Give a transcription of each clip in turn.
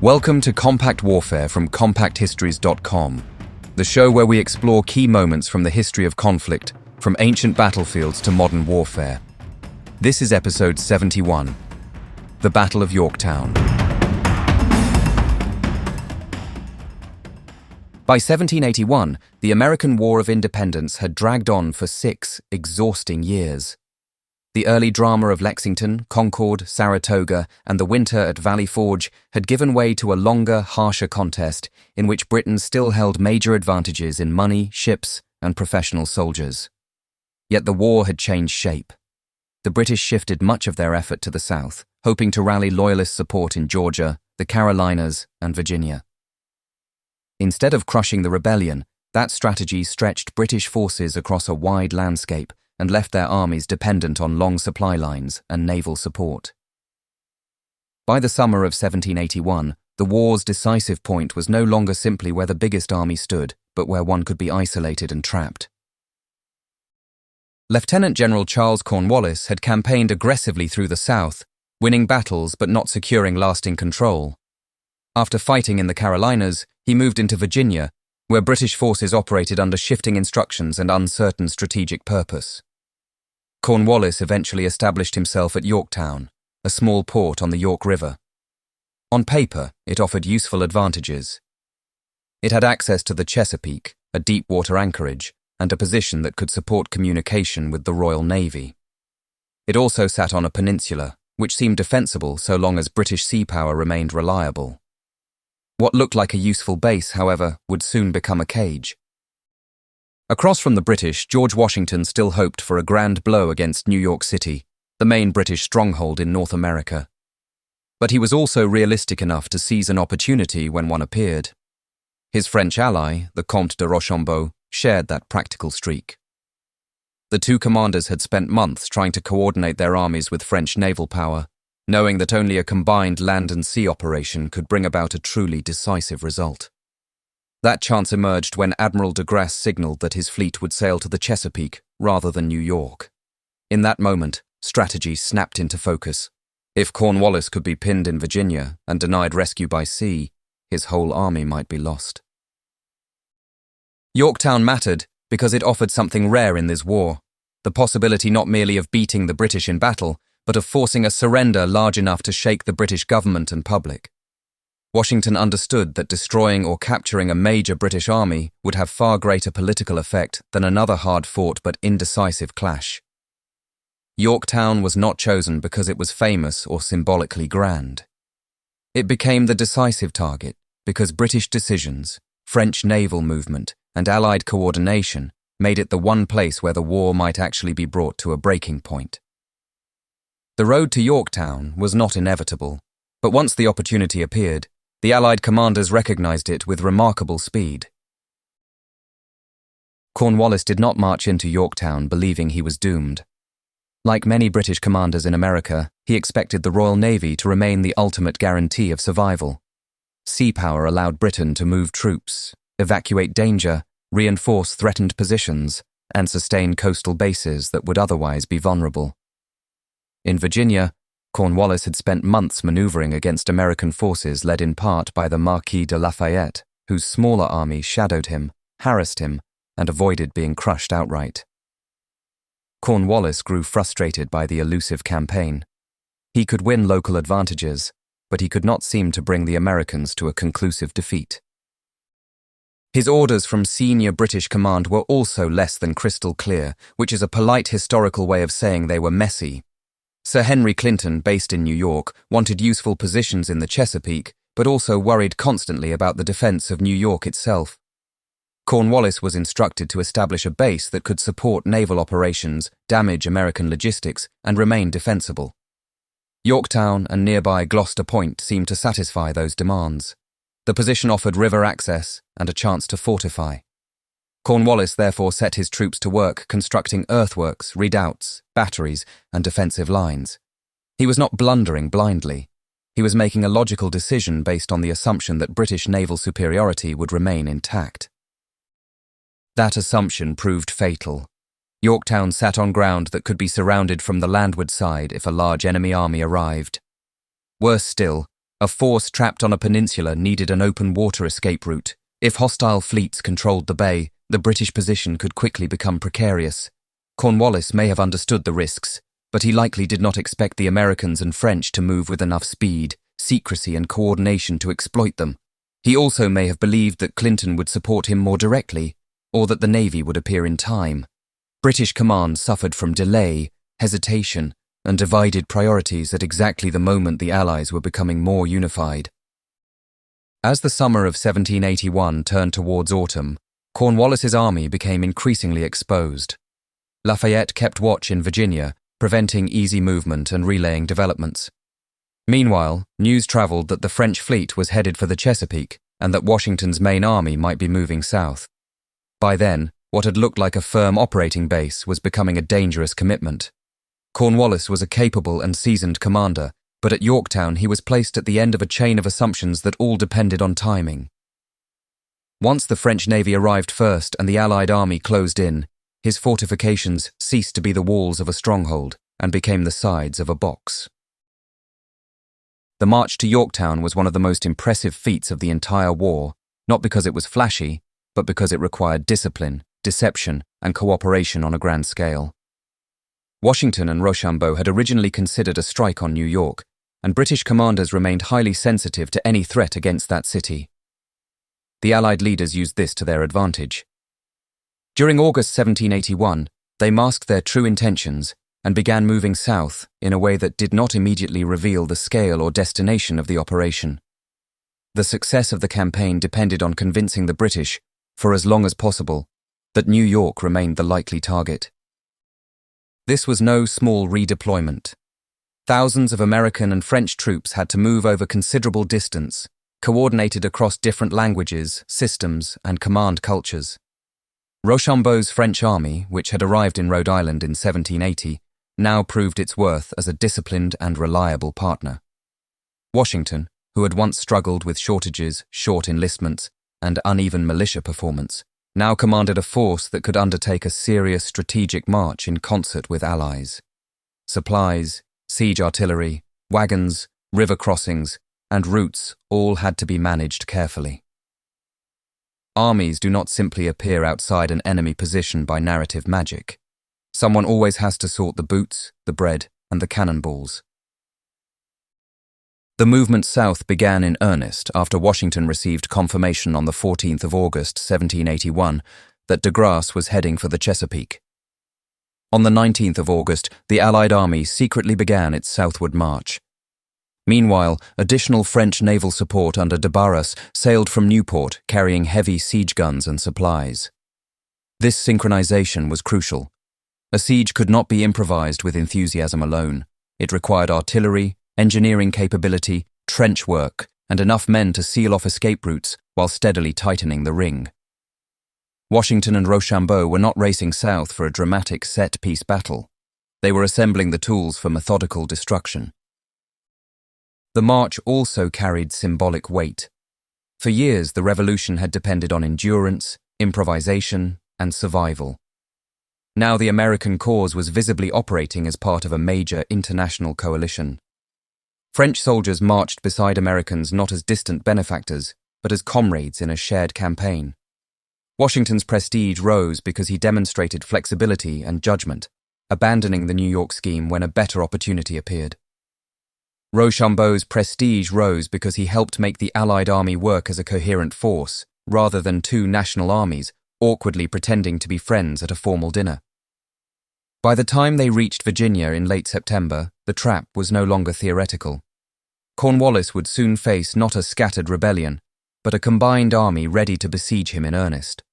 Welcome to Compact Warfare from CompactHistories.com, the show where we explore key moments from the history of conflict, from ancient battlefields to modern warfare. This is episode 71, the Battle of Yorktown. By 1781, the American War of Independence had dragged on for 6 exhausting years. The early drama of Lexington, Concord, Saratoga, and the winter at Valley Forge had given way to a longer, harsher contest in which Britain still held major advantages in money, ships, and professional soldiers. Yet the war had changed shape. The British shifted much of their effort to the south, hoping to rally loyalist support in Georgia, the Carolinas, and Virginia. Instead of crushing the rebellion, that strategy stretched British forces across a wide landscape and left their armies dependent on long supply lines and naval support. By the summer of 1781, the war's decisive point was no longer simply where the biggest army stood, but where one could be isolated and trapped. Lieutenant General Charles Cornwallis had campaigned aggressively through the south, winning battles but not securing lasting control. After fighting in the Carolinas, he moved into Virginia, where British forces operated under shifting instructions and uncertain strategic purpose. Cornwallis eventually established himself at Yorktown, a small port on the York River. On paper, it offered useful advantages. It had access to the Chesapeake, a deep-water anchorage, and a position that could support communication with the Royal Navy. It also sat on a peninsula, which seemed defensible so long as British sea power remained reliable. What looked like a useful base, however, would soon become a cage. Across from the British, George Washington still hoped for a grand blow against New York City, the main British stronghold in North America. But he was also realistic enough to seize an opportunity when one appeared. His French ally, the Comte de Rochambeau, shared that practical streak. The two commanders had spent months trying to coordinate their armies with French naval power, knowing that only a combined land and sea operation could bring about a truly decisive result. That chance emerged when Admiral de Grasse signaled that his fleet would sail to the Chesapeake rather than New York. In that moment, strategy snapped into focus. If Cornwallis could be pinned in Virginia and denied rescue by sea, his whole army might be lost. Yorktown mattered because it offered something rare in this war, the possibility not merely of beating the British in battle, but of forcing a surrender large enough to shake the British government and public. Washington understood that destroying or capturing a major British army would have far greater political effect than another hard-fought but indecisive clash. Yorktown was not chosen because it was famous or symbolically grand. It became the decisive target because British decisions, French naval movement, and Allied coordination made it the one place where the war might actually be brought to a breaking point. The road to Yorktown was not inevitable, but once the opportunity appeared, the Allied commanders recognized it with remarkable speed. Cornwallis did not march into Yorktown believing he was doomed. Like many British commanders in America, he expected the Royal Navy to remain the ultimate guarantee of survival. Sea power allowed Britain to move troops, evacuate danger, reinforce threatened positions, and sustain coastal bases that would otherwise be vulnerable. In Virginia, Cornwallis had spent months maneuvering against American forces led in part by the Marquis de Lafayette, whose smaller army shadowed him, harassed him, and avoided being crushed outright. Cornwallis grew frustrated by the elusive campaign. He could win local advantages, but he could not seem to bring the Americans to a conclusive defeat. His orders from senior British command were also less than crystal clear, which is a polite historical way of saying they were messy. Sir Henry Clinton, based in New York, wanted useful positions in the Chesapeake, but also worried constantly about the defense of New York itself. Cornwallis was instructed to establish a base that could support naval operations, damage American logistics, and remain defensible. Yorktown and nearby Gloucester Point seemed to satisfy those demands. The position offered river access and a chance to fortify. Cornwallis therefore set his troops to work constructing earthworks, redoubts, batteries, and defensive lines. He was not blundering blindly. He was making a logical decision based on the assumption that British naval superiority would remain intact. That assumption proved fatal. Yorktown sat on ground that could be surrounded from the landward side if a large enemy army arrived. Worse still, A force trapped on a peninsula needed an open water escape route. If hostile fleets controlled the bay, the British position could quickly become precarious. Cornwallis may have understood the risks, but he likely did not expect the Americans and French to move with enough speed, secrecy and coordination to exploit them. He also may have believed that Clinton would support him more directly, or that the Navy would appear in time. British command suffered from delay, hesitation, and divided priorities at exactly the moment the Allies were becoming more unified. As the summer of 1781 turned towards autumn, Cornwallis's army became increasingly exposed. Lafayette kept watch in Virginia, preventing easy movement and relaying developments. Meanwhile, news travelled that the French fleet was headed for the Chesapeake and that Washington's main army might be moving south. By then, what had looked like a firm operating base was becoming a dangerous commitment. Cornwallis was a capable and seasoned commander, but at Yorktown he was placed at the end of a chain of assumptions that all depended on timing. Once the French Navy arrived first and the Allied army closed in, his fortifications ceased to be the walls of a stronghold and became the sides of a box. The march to Yorktown was one of the most impressive feats of the entire war, not because it was flashy, but because it required discipline, deception, and cooperation on a grand scale. Washington and Rochambeau had originally considered a strike on New York, and British commanders remained highly sensitive to any threat against that city. The Allied leaders used this to their advantage. During August 1781, they masked their true intentions and began moving south in a way that did not immediately reveal the scale or destination of the operation. The success of the campaign depended on convincing the British, for as long as possible, that New York remained the likely target. This was no small redeployment. Thousands of American and French troops had to move over considerable distance, coordinated across different languages, systems, and command cultures. Rochambeau's French army, which had arrived in Rhode Island in 1780, now proved its worth as a disciplined and reliable partner. Washington, who had once struggled with shortages, short enlistments, and uneven militia performance, now commanded a force that could undertake a serious strategic march in concert with allies. Supplies, siege artillery, wagons, river crossings, and routes all had to be managed carefully. Armies do not simply appear outside an enemy position by narrative magic. Someone always has to sort the boots, the bread, and the cannonballs. The movement south began in earnest after Washington received confirmation on the 14th of August 1781 that de Grasse was heading for the Chesapeake. On the 19th of August, the Allied army secretly began its southward march. Meanwhile, additional French naval support under de Barras sailed from Newport carrying heavy siege guns and supplies. This synchronization was crucial. A siege could not be improvised with enthusiasm alone. It required artillery, engineering capability, trench work, and enough men to seal off escape routes while steadily tightening the ring. Washington and Rochambeau were not racing south for a dramatic set-piece battle. They were assembling the tools for methodical destruction. The march also carried symbolic weight. For years, the revolution had depended on endurance, improvisation, and survival. Now the American cause was visibly operating as part of a major international coalition. French soldiers marched beside Americans not as distant benefactors, but as comrades in a shared campaign. Washington's prestige rose because he demonstrated flexibility and judgment, abandoning the New York scheme when a better opportunity appeared. Rochambeau's prestige rose because he helped make the Allied army work as a coherent force, rather than two national armies awkwardly pretending to be friends at a formal dinner. By the time they reached Virginia in late September, the trap was no longer theoretical. Cornwallis would soon face not a scattered rebellion, but a combined army ready to besiege him in earnest.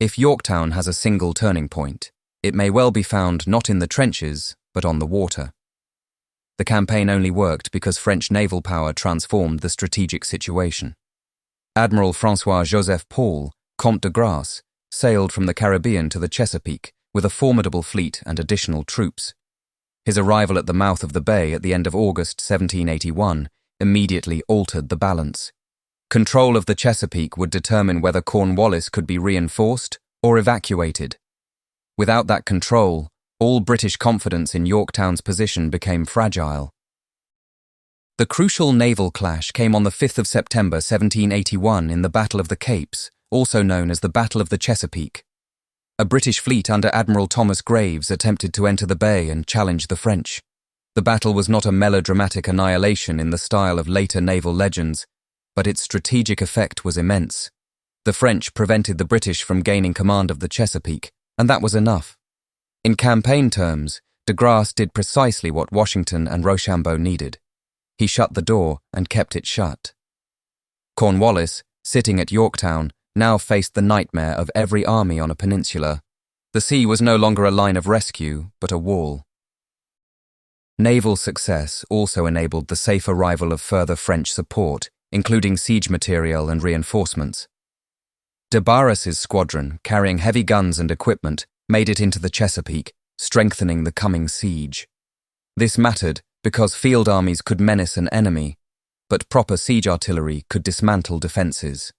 If Yorktown has a single turning point, it may well be found not in the trenches, but on the water. The campaign only worked because French naval power transformed the strategic situation. Admiral François-Joseph Paul, Comte de Grasse, sailed from the Caribbean to the Chesapeake with a formidable fleet and additional troops. His arrival at the mouth of the bay at the end of August 1781 immediately altered the balance. Control of the Chesapeake would determine whether Cornwallis could be reinforced or evacuated. Without that control, all British confidence in Yorktown's position became fragile. The crucial naval clash came on the 5th of September 1781 in the Battle of the Capes, also known as the Battle of the Chesapeake. A British fleet under Admiral Thomas Graves attempted to enter the bay and challenge the French. The battle was not a melodramatic annihilation in the style of later naval legends, but its strategic effect was immense. The French prevented the British from gaining command of the Chesapeake, and that was enough. In campaign terms, de Grasse did precisely what Washington and Rochambeau needed. He shut the door and kept it shut. Cornwallis, sitting at Yorktown, now faced the nightmare of every army on a peninsula. The sea was no longer a line of rescue, but a wall. Naval success also enabled the safe arrival of further French support, including siege material and reinforcements. De Barras's squadron, carrying heavy guns and equipment, made it into the Chesapeake, strengthening the coming siege. This mattered because field armies could menace an enemy, but proper siege artillery could dismantle defences.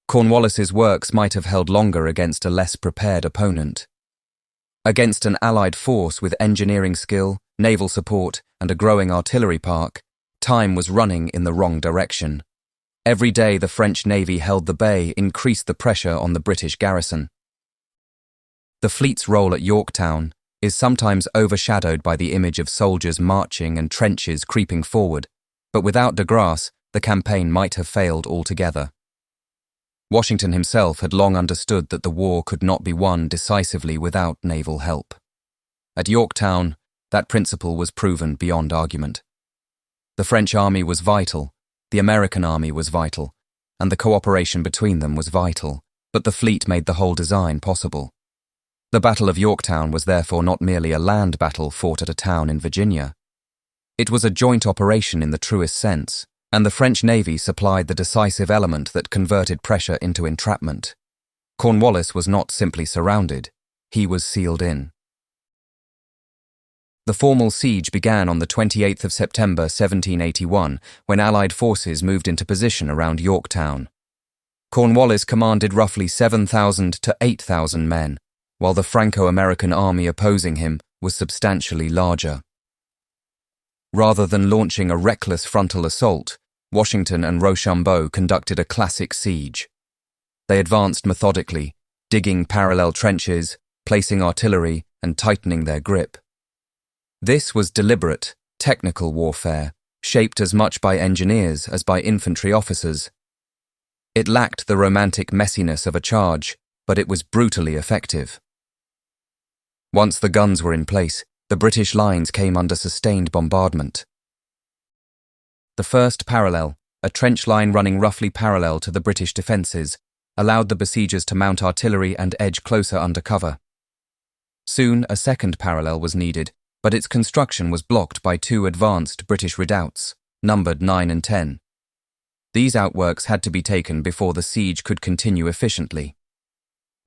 Cornwallis's works might have held longer against a less prepared opponent. Against an Allied force with engineering skill, naval support, and a growing artillery park, time was running in the wrong direction. Every day the French Navy held the bay increased the pressure on the British garrison. The fleet's role at Yorktown is sometimes overshadowed by the image of soldiers marching and trenches creeping forward, but without de Grasse, the campaign might have failed altogether. Washington himself had long understood that the war could not be won decisively without naval help. At Yorktown, that principle was proven beyond argument. The French army was vital, the American army was vital, and the cooperation between them was vital, but the fleet made the whole design possible. The Battle of Yorktown was therefore not merely a land battle fought at a town in Virginia. It was a joint operation in the truest sense, and the French Navy supplied the decisive element that converted pressure into entrapment. Cornwallis was not simply surrounded, he was sealed in. The formal siege began on the 28th of September 1781, when Allied forces moved into position around Yorktown. Cornwallis commanded roughly 7,000 to 8,000 men, while the Franco-American army opposing him was substantially larger. Rather than launching a reckless frontal assault, Washington and Rochambeau conducted a classic siege. They advanced methodically, digging parallel trenches, placing artillery, and tightening their grip. This was deliberate, technical warfare, shaped as much by engineers as by infantry officers. It lacked the romantic messiness of a charge, but it was brutally effective. Once the guns were in place, the British lines came under sustained bombardment. The first parallel, a trench line running roughly parallel to the British defences, allowed the besiegers to mount artillery and edge closer under cover. Soon a second parallel was needed, but its construction was blocked by two advanced British redoubts, numbered 9 and 10. These outworks had to be taken before the siege could continue efficiently.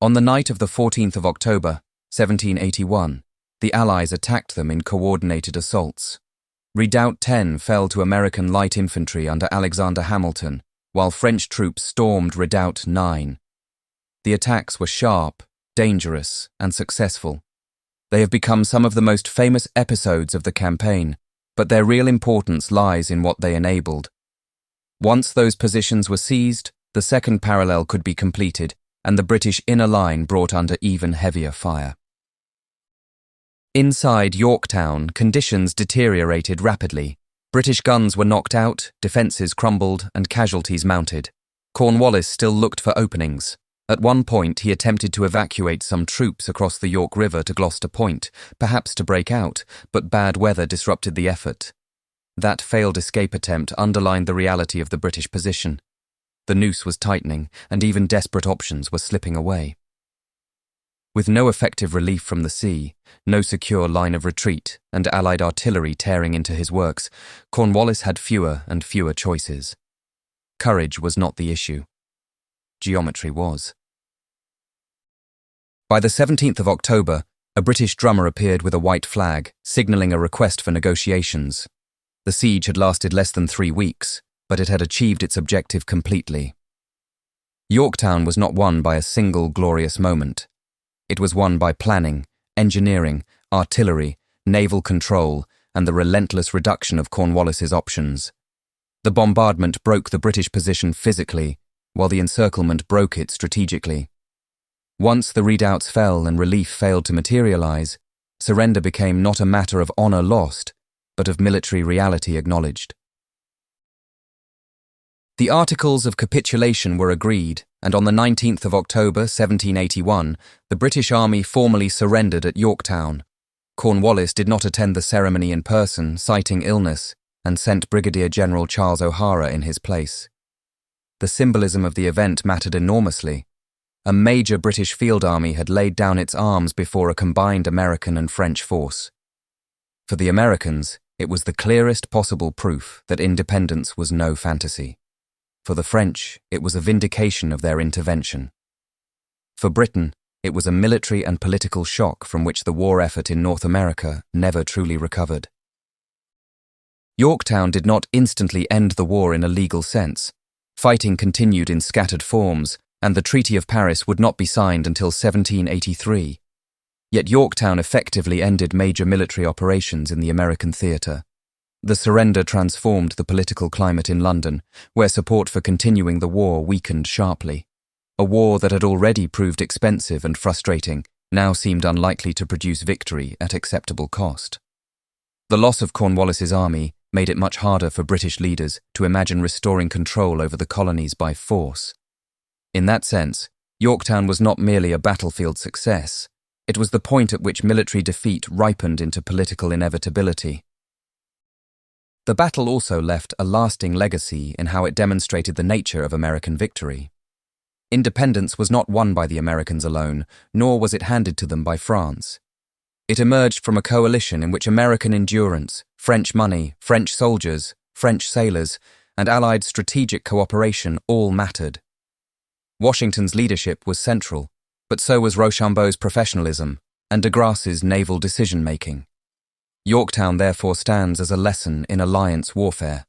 On the night of the 14th of October, 1781, the Allies attacked them in coordinated assaults. Redoubt 10 fell to American light infantry under Alexander Hamilton, while French troops stormed Redoubt 9. The attacks were sharp, dangerous, and successful. They have become some of the most famous episodes of the campaign, but their real importance lies in what they enabled. Once those positions were seized, the second parallel could be completed, and the British inner line brought under even heavier fire. Inside Yorktown, conditions deteriorated rapidly. British guns were knocked out, defences crumbled, and casualties mounted. Cornwallis still looked for openings. At one point, he attempted to evacuate some troops across the York River to Gloucester Point, perhaps to break out, but bad weather disrupted the effort. That failed escape attempt underlined the reality of the British position. The noose was tightening, and even desperate options were slipping away. With no effective relief from the sea, no secure line of retreat, and Allied artillery tearing into his works, Cornwallis had fewer and fewer choices. Courage was not the issue. Geometry was. By the 17th of October, a British drummer appeared with a white flag, signalling a request for negotiations. The siege had lasted less than 3 weeks, but it had achieved its objective completely. Yorktown was not won by a single glorious moment. It was won by planning, engineering, artillery, naval control, and the relentless reduction of Cornwallis's options. The bombardment broke the British position physically, while the encirclement broke it strategically. Once the redoubts fell and relief failed to materialize, surrender became not a matter of honor lost, but of military reality acknowledged. The Articles of Capitulation were agreed, and on the 19th of October 1781, the British Army formally surrendered at Yorktown. Cornwallis did not attend the ceremony in person, citing illness, and sent Brigadier General Charles O'Hara in his place. The symbolism of the event mattered enormously. A major British field army had laid down its arms before a combined American and French force. For the Americans, it was the clearest possible proof that independence was no fantasy. For the French, it was a vindication of their intervention. For Britain, it was a military and political shock from which the war effort in North America never truly recovered. Yorktown did not instantly end the war in a legal sense. Fighting continued in scattered forms, and the Treaty of Paris would not be signed until 1783. Yet Yorktown effectively ended major military operations in the American theatre. The surrender transformed the political climate in London, where support for continuing the war weakened sharply. A war that had already proved expensive and frustrating now seemed unlikely to produce victory at acceptable cost. The loss of Cornwallis's army made it much harder for British leaders to imagine restoring control over the colonies by force. In that sense, Yorktown was not merely a battlefield success. It was the point at which military defeat ripened into political inevitability. The battle also left a lasting legacy in how it demonstrated the nature of American victory. Independence was not won by the Americans alone, nor was it handed to them by France. It emerged from a coalition in which American endurance, French money, French soldiers, French sailors, and Allied strategic cooperation all mattered. Washington's leadership was central, but so was Rochambeau's professionalism and de Grasse's naval decision-making. Yorktown therefore stands as a lesson in alliance warfare.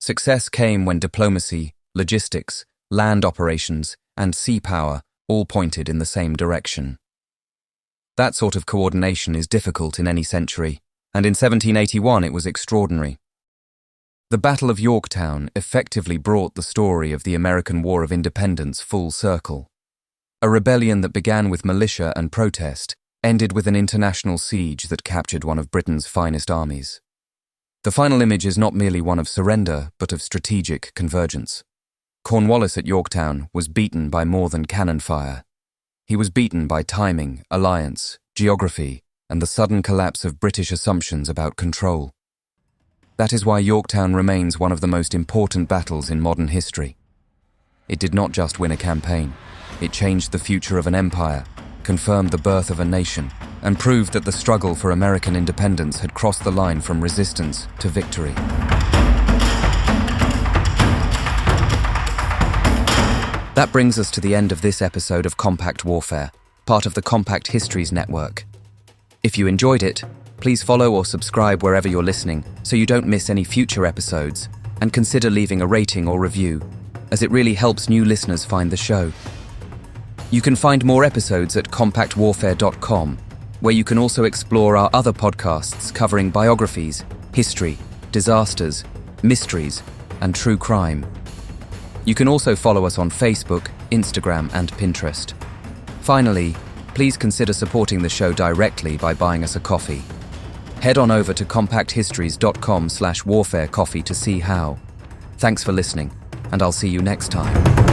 Success came when diplomacy, logistics, land operations, and sea power all pointed in the same direction. That sort of coordination is difficult in any century, and in 1781 it was extraordinary. The Battle of Yorktown effectively brought the story of the American War of Independence full circle. A rebellion that began with militia and protest ended with an international siege that captured one of Britain's finest armies. The final image is not merely one of surrender, but of strategic convergence. Cornwallis at Yorktown was beaten by more than cannon fire. He was beaten by timing, alliance, geography, and the sudden collapse of British assumptions about control. That is why Yorktown remains one of the most important battles in modern history. It did not just win a campaign. It changed the future of an empire, confirmed the birth of a nation, and proved that the struggle for American independence had crossed the line from resistance to victory. That brings us to the end of this episode of Compact Warfare, part of the Compact Histories Network. If you enjoyed it, please follow or subscribe wherever you're listening so you don't miss any future episodes, and consider leaving a rating or review, as it really helps new listeners find the show. You can find more episodes at compactwarfare.com, where you can also explore our other podcasts covering biographies, history, disasters, mysteries, and true crime. You can also follow us on Facebook, Instagram, and Pinterest. Finally, please consider supporting the show directly by buying us a coffee. Head on over to compacthistories.com/warfarecoffee to see how. Thanks for listening, and I'll see you next time.